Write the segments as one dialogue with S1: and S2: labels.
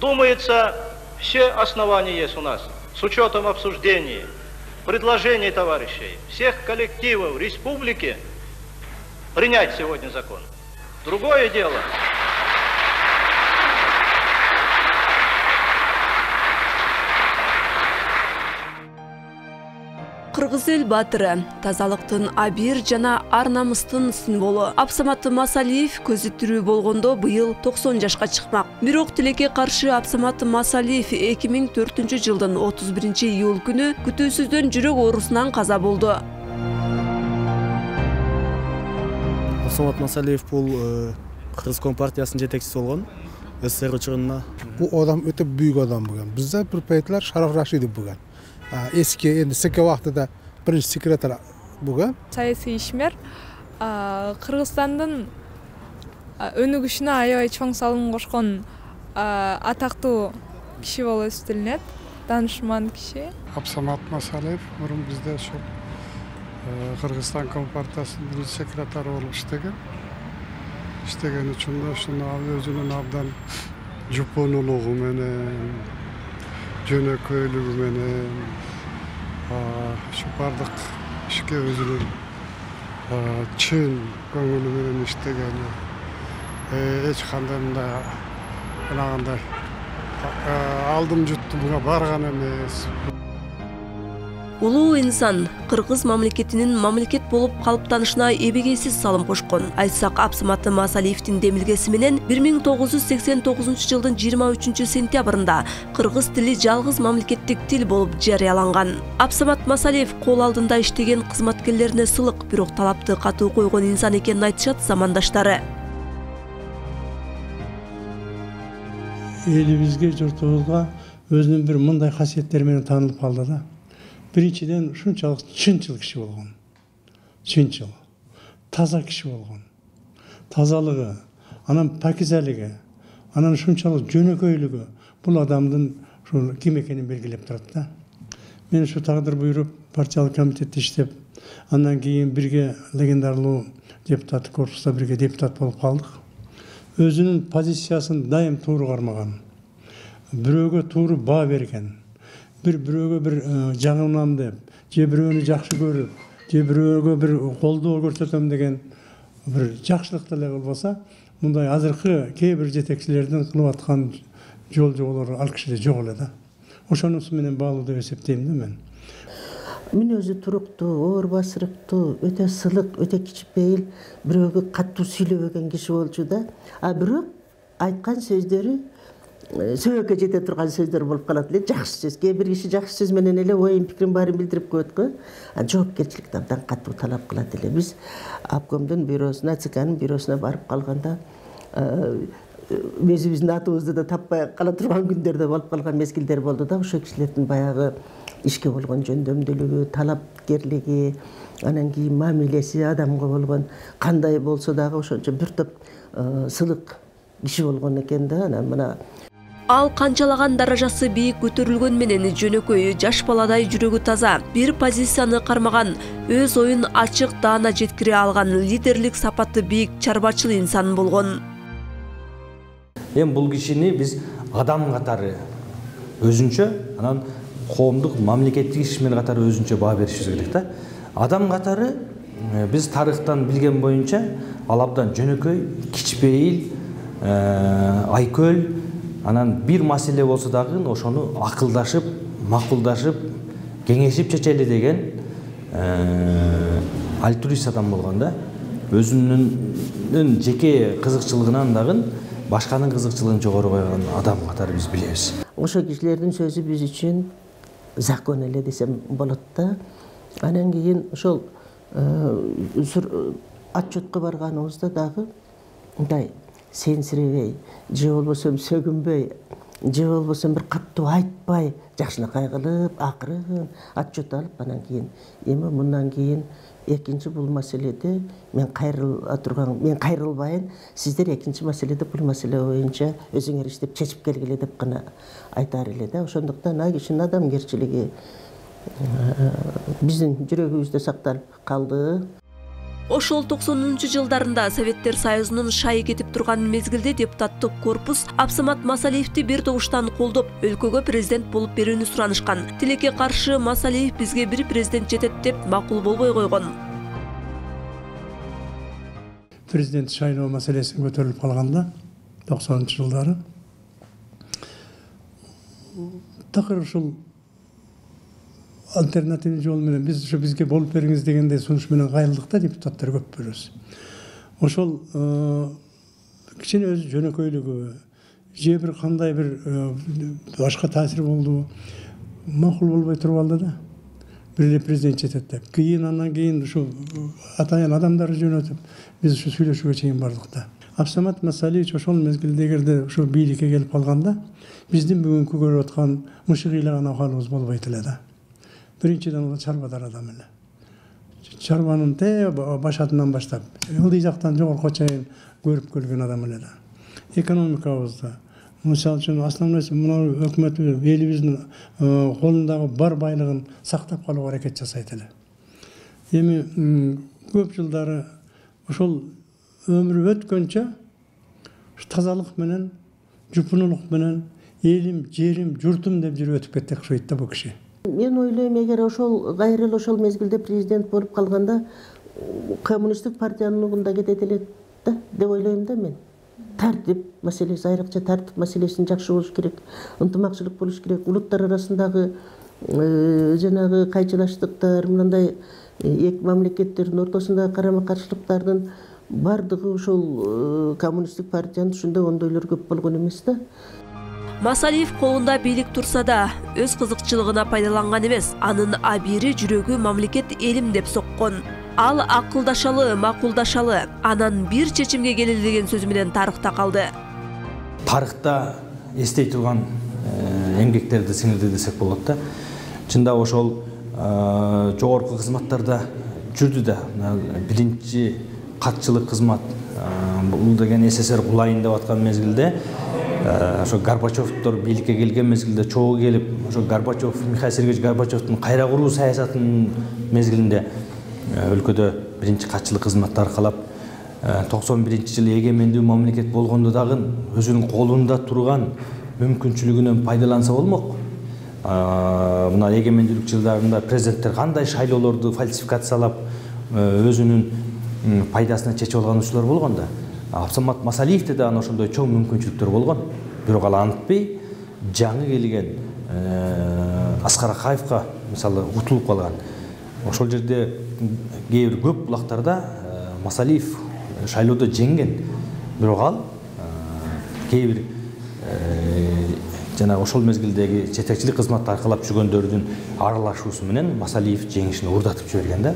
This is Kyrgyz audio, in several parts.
S1: Думается, все основания есть у нас, с учетом обсуждений, предложений товарищей, всех коллективов республики, принять сегодня закон. Другое дело.
S2: Кыргыз эл баатыры, тазалыктын абир жана ар намыстын символу Абсамат Масалиев көзү тирүү болгондо быйыл 90 жашка чыкмак. Бирок тилекке каршы Абсамат Масалиев 2004-жылдын 31-июль күнү күтүүсүздөн жүрөк оорусунан каза болду.
S3: Абсамат Масалиев бул Кыргыз Компартиясынын жетекчиси болгон. СССР учурунда.
S4: Бул адам өтө büyük адам болгон. Бизде бир пейтler Шараф Рашидов болгон. Eski, endi SK vaqtida birinchi sekretar bo'lgan.
S5: Siyosiy ishmar Qirg'izistondan өнүгүшүнө аябай чоң салым кошкон атактуу киши болуп эсептелинет, данышман киши.
S6: Абсамат Масалиев мурун бизде ошо Кыргызстан Компартиясынын биринчи секретары болуп иштеген үчүн ошону өзүнүн абдан жупонулугу менен, жөнөкөйлүгү менен şu бардык ишке өзүнүн чын көңүлү менен иштегени эч кандай мындай анагандай алдым жуттумга барган эмес.
S2: Улуу инсан Кыргыз мамлекетинин мамлекет болуп калыптанышына эбегейсиз салым кошкон. Айтсак, Абсамат Масалиевдин демилгеси менен 1989-жылдын 23-сентябрында кыргыз тили жалгыз мамлекеттик тил болуп жарыяланган. Абсамат Масалиев кол алдында иштеген кызматкерлерине сылык, бирок талапты катуу койгон инсан экенин айтышат замандаштары.
S7: Элибизге, журтубузга өзүнүн бир мындай касиеттери менен таанылып калды да. Биринчиден ушунчалык чынчыл киши болгон. Чынчыл. Таза киши болгон. Тазалыгы, анан пакизалыгы, анан ушунчалык жөнөкөйлүгү бул адамдын ушул ким экенин белгилеп турат да. Мен ушу тагдыр буйруп партиялык комитетте иштеп, андан кийин бирге легендарлуу депутат корпуста бирге депутат болуп калдык. Өзүнүн позициясын дайым тууру кармаган. Бирөөгө тууру баа берген. Бирөөгө бир жагынам деп, же бирөөнү жакшы көрүп, же бирөөгө бир колдоо көрсөтөм деген бир жакшылык эле болбосо, мындай азыркы кээ бир жетекчилердин кылып аткан жолдору ал кишиде жок эле да. Ошонусу менен баалуу деп эсептейм да мен.
S8: Мүнөзү туруктуу, оор басырыктуу, өтө сылык, өтө кичипейил, бирөөгө каттуу сүйлөбөгөн киши болчу да. А бирок айткан сөздөрү сөөгө жете турган сөздөр болуп калат эле, жакшы сөз. Кээ бир киши жакшы сөз менен эле оюн пикирин баарын билдирип коет го. Жоопкерчиликти абдан катуу талап кылат эле. Биз обкомдун бюросуна, ЦКнын бюросуна барып калганда өзүбүздүн атыбызды да таппай кала турган күндөрдө болуп калган мезгилдер болду да. Ошол кишилердин баягы ишке болгон жөндөмдүүлүгү, талапкерлиги, анан кийин мамилеси, адамга болгон кандай болсо дагы ошончо бир топ сылык киши болгон экен да. Анан мына
S2: Ал канчалаган даражасы бийик көтөрүлгөн менен жөнөкөй, жаш баладай жүрөгү таза, бир позицияны кармаган, өз оюн ачык даана жеткире алган, лидерлик сапаты бийик, чарбачыл инсан болгон.
S9: Эми бул кишини биз адам катары өзүнчө, анан коомдук мамлекеттик ишмер катары өзүнчө баа беришибиз керек да. Адам катары биз тарыхтан билген боюнча ал абдан жөнөкөй, кичпейил, айкөл, анан бир маселе болсо дагы ошону акылдашып, макулдашып, кеңешип чечели деген альтруист адам болгон да. Өзүнүн жеке кызыкчылыгынан дагы башканын кызыкчылыгын жогору койгон адам катары биз билебиз.
S8: Ошо кишилердин сөзү биз үчүн закон эле десем болот да. Анан кийин ошол отчетко барганыбызда дагы мындай сенсиребей, же болбосо сөгүнбөй, же болбосо бир каттуу айтпай, жакшынакай кылып, акырын отчет алып, анан кийин эми мындан кийин экинчи бул маселеде мен кайрылбайын, сиздер экинчи маселеде бул маселе боюнча өзүңөр иштеп чечип келгиле деп гана айтар эле да. Ошондуктан ал кишинин адамгерчилиги биздин жүрөгүбүздө сакталып калды.
S2: Ошол 90-жылдарында Советтер Союзунун шайы кетип турган мезгилде депутаттык корпус Абсамат Масалиевди бир добуштан колдоп, өлкөгө президент болуп берүүнү суранышкан. Тилекке каршы Масалиев бизге бир президент жетет деп макул болбой койгон.
S7: Президент шайлоо маселеси көтөрүлүп калганда 90-жылдары такыр ушул альтернативный жол менен бизге болуп бериңиз дегенде сунуш менен кайрылдык да, депутаттар көп бөлөбүз. Ошол кичине өз жөнөкөйлүгү же бир кандай бир башка таасир болду, макул болбой туруп алды да. Бир эле президент жетет деп. Андан кийин ушу атайын адамдарды жөнөтүп, биз ушу сүйлөшүүгө чейин бардык да. Абсамат Масалиевич ошол мезгилде эгерде ушу бийликке келип калганда, биздин бүгүнкү көрүп аткан мышык ыйлаган акыбалыбыз болбойт эле да. Биринчиден ол чарбадар адам эле. Чарбанын башатынан баштап, ылдый жактан жогорку чейин көрүп келген адам эле да. Экономикабызда, мисалы үчүн основной мына өкмөт элибиздин колундагы бар байлыгын сактап калууга аракет жасайт эле. Эми көп жылдары ошол өмүрү өткөнчө тазалык менен, жупунулук менен элим, жерим, журтум деп жүрүп өтүп кетти окшойт да бул киши.
S8: Мен ойлойм, эгер ошол кайрыл ошол мезгилде президент болуп калганда коммунисттик партиянын угунда кетет элек да деп ойлойм да мен. Тартип маселеси, айрыкча тартип маселесин жакшы болуш керек, ынтымакчылык болуш керек, улуттар арасындагы жанагы кайчылаштыктар, мындай эки мамлекеттердин ортосундагы карама-каршылыктардын бардыгы ошол коммунисттик партиянын түшүндө ондойлор көп болгон эмес да.
S2: Масалиев колунда бийлик турса да, өз кызыкчылыгына пайдаланган эмес. Анын абийири жүрөгү мамлекет элим деп соккон. Ал акылдашалы, макулдашалы, анан бир чечимге келели деген сөзү менен тарыхта калды.
S9: Тарыхта эстей турган эмгектерди сиңирди десек болот да. Чында ошол жогорку кызматтарда жүрдү да. Биринчи катчылык кызмат бул деген СССР кулайын деп аткан мезгилде, ошо Горбачевдор бийликке келген мезгилде чогуу келип, ошо Горбачев, Михаил Сергеевич Горбачевдун кайра куруу саясатынын мезгилинде өлкөдө биринчи катчылык кызматты аркалап 91-жылы эгемендүү мамлекет болгондо дагы өзүнүн колунда турган мүмкүнчүлүгүнөн пайдаланса болмок. Мына эгемендүүлүк жылдарында президенттер кандай шайлоолорду фальсификациялап өзүнүн пайдасына чечип алган учурлар болгон да. Абсамат Масалиевде да ошондой чоң мүмкүнчүлүктөр болгон. Бирок ал антпей жаңы келген Аскар Акаевка мисалы утулуп калган. Ошол жерде кээ бир көп булактарда Масалиев шайлоодо жеңген. Бирок ал кээ бир жана ошол мезгилдеги жетекчилик кызматты аркалап жүргөндөрдүн аралашуусу менен Масалиев жеңишин урдатып жиберген да.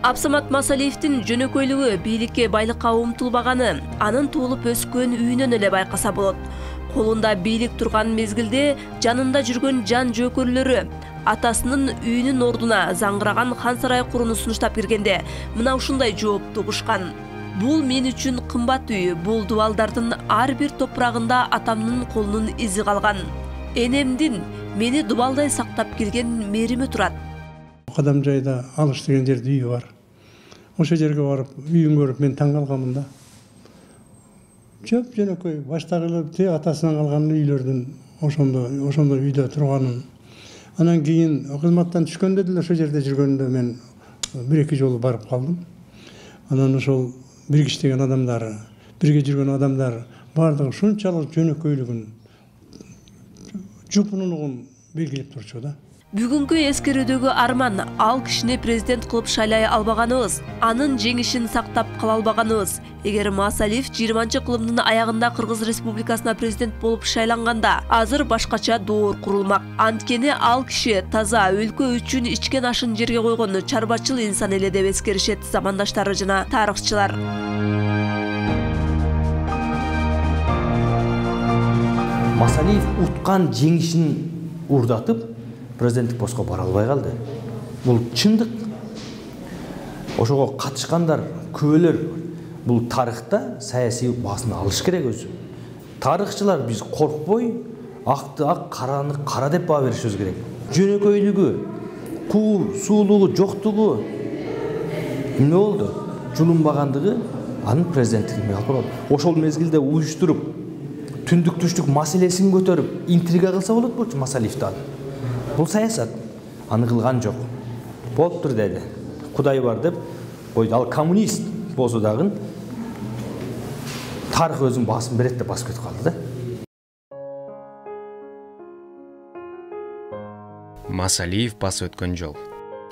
S2: Абсамат Масалиевдин жөнөкөйлүгү бийликке байлыкка умтулбаганы, анын туулуп өскөн үйүнөн эле байкаса болот. Колунда бийлик турган мезгилде жанында жүргөн жан жөөкөрлөрү атасынын үйүнүн ордуна заңгыраган хан сарай курууну сунуштап киргенде мына ушундай жоопту угушкан. Бул мен үчүн кымбат үй, бул дубалдардын ар бир топурагында атамдын колунун изи калган. Энемдин мени дубалдай сактап келген мерими турат.
S7: Кадам жайда Алыш деген жерде үйү бар. Ошол жерге барып, үйүн көрүп мен таң калганмын да. Чөп жөнөкөй баштагы атасынан калган үйлөрдүн ошондой үйдө турганын. Анан кийин кызматтан түшкөндө деле ошол жерде жүргөндө мен бир-эки жолу барып калдым. Анан ошол бирге иштеген адамдар, бирге жүргөн адамдар бардыгы ушунчалык жөнөкөйлүгүн, жупунулугун белгилеп турчу да.
S2: Бүгүнкү эскерүүдөгү арман ал кишини президент кылып шайлай албаганыбыз, анын жеңишин сактап кала албаганыбыз. Эгер Масалиев 20-кылымдын аягында Кыргыз Республикасына президент болуп шайланганда, азыр башкача доор курулмак. Анткени ал киши таза өлкө үчүн ичкен ашын жерге койгон чарбачыл инсан эле деп эскеришет замандаштары жана тарыхчылар.
S9: Масалиев уткан жеңишин урдатып президенттик постко бара албай калды. Бул чындык. Ошого катышкандар көбөлөр бул тарыхта саясий баасын алыш керек өзү. Тарыхчылар биз коркпой, акты ак, караны кара деп баа беришибиз керек. Жөнөкөйлүгү, куу, суулугу, жоктугу эмне болду? жулунбагандыгы анын президенттигине алып барат. Ошол мезгилде уюштуруп, түндүк түштүк маселесин көтөрүп, интрига кылса болот болчу Масалиевди. Бул саясат. Аны кылган жок. Болуптур деди. Кудай бар деп койду. Ал коммунист болсо дагы тарых өзүнүн басын берет деп басып кетип калды да.
S10: Масалиев басып өткөн жол.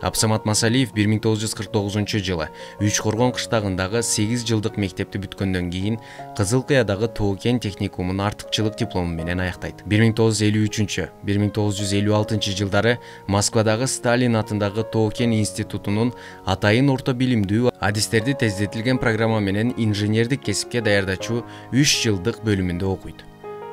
S10: Абсамат Масалиев 1949 жылы Үч Коргон кыштагындагы 8 жылдык мектепти бүткөндөн кийин Кызыл Кыядагы Тоо-Кен техникумун артыкчылык диплому менен аяктайт. 1953-1956 жылдары Москвадагы Сталин атындагы Тоо-Кен институтунун атайын орто билимдүү адистерди тездетилген программа менен инженердик кесипке даярдачу 3 жылдык бөлүмүндө окуйт.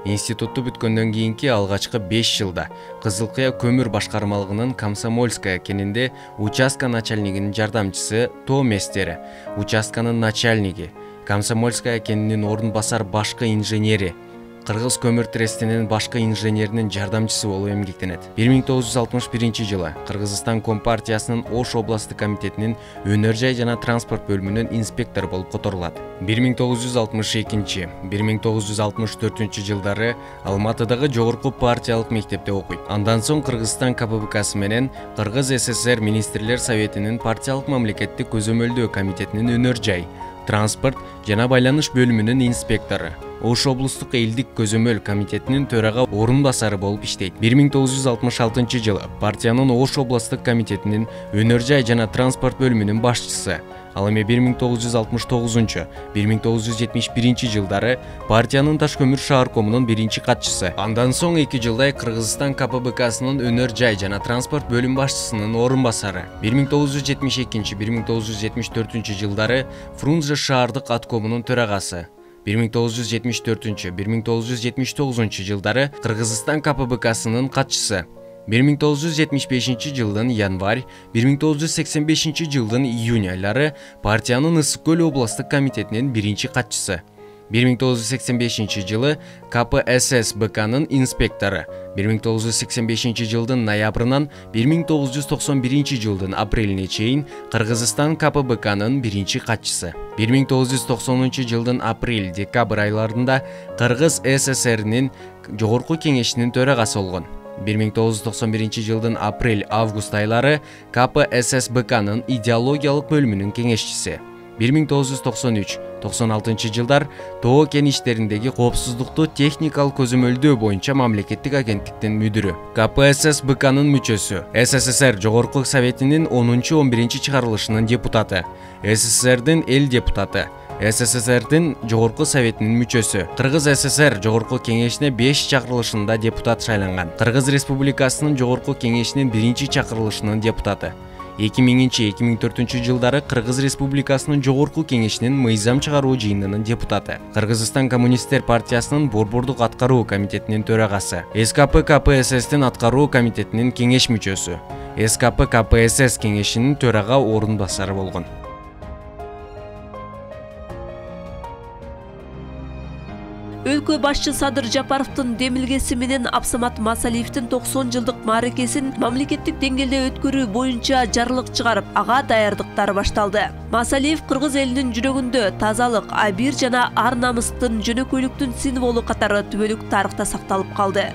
S10: Институтту бүткөндөн кийинки алгачкы 5 жылда Кызыл Кыя көмүр башкармалыгынын Комсомольская кенинде участка начальнигинин жардамчысы, тоо местери, участканын начальниги, Комсомольская кенинин орун басар башкы инженери, Кыргыз көмүр трестинин башкы инженеринин жардамчысы болуп эмгектенет. 1961 жылы Кыргызстан Компартиясынын Ош областтык комитетинин өнөр жай жана транспорт бөлүмүнүн инспектору болуп которулат. 1962-1964 жылдары Алматыдагы жогорку партиялык мектепте окуйт. Андан соң Кыргызстан КПБКсы менен Кыргыз СССР Министрлер Советинин партиялык мамлекеттик көзөмөлдөө комитетинин өнөр жай, транспорт жана байланыш бөлүмүнүн инспектору, Ош облустук элдик көзөмөл комитетинин төрага орун басары болуп иштейт. 1966 жылы партиянын Ош областтык комитетинин өнөр жай жана транспорт бөлүмүнүн башчысы. Ал эми 1969-1971 жылдары партиянын Таш көмүр шааркомунун биринчи катчысы. Андан соң 2 жылдай Кыргызстан КПБКсынын өнөр жай жана транспорт бөлүм башчысынын орун басары. 1972-1974 жылдары Фрунзе шаардык аткомунун төрагасы. 1974-1979 жылдары Кыргызстан КПБКсынын катчысы. 1975 жылдын январь, 1985 жылдын июнь айлары партиянын Ысык көл областтык комитетинин биринчи катчысы. 1985 жылы КПСС-БКнын инспектору. 1985 жылдын ноябрынан 1991 жылдын апрелине чейин Кыргызстан КПБКнын биринчи катчысы. 1990 жылдын апрель-декабрь айларында Кыргыз СССРнин жогорку кеңешинин төрагасы болгон. 1991 жылдын апрель-август айлары КПСС-БКнын идеологиялык бөлүмүнүн кеңешчиси. 1993-96 жылдар Тоо-Кен иштериндеги коопсуздукту техникалык көзөмөлдөө боюнча мамлекеттик агенттиктин мүдүрү. КПСС-БКнын мүчөсү, СССР Жогорку Советинин 10-11 чыгарылышынын депутаты, СССРдин эл депутаты, СССРдин Жогорку Советинин мүчөсү, Кыргыз СССР Жогорку Кеңешине 5 чакырылышында депутат шайланган, Кыргыз Республикасынын Жогорку Кеңешинин 1 чакырылышынын депутаты. 2000-2004 жылдары Кыргыз Республикасынын Жогорку Кеңешинин мыйзам чыгаруу жыйынынын депутаты, Кыргызстан Коммунисттер партиясынын Борбордук аткаруу комитетинин төрагасы, СКП КПССтин аткаруу комитетинин кеңеш мүчөсү, СКП КПСС кеңешинин төрага орун басары болгон.
S2: Өлкө башчы Садыр Жапаровдун демилгеси менен Абсамат Масалиевдин 90 жылдык мааракесин мамлекеттик деңгээлде өткөрүү боюнча жарлык чыгарып, ага даярдыктар башталды. Масалиев кыргыз элинин жүрөгүндө тазалык, абийир жана ар намыстын, жөнөкөйлүктүн символу катары түбөлүк тарыхта сакталып калды.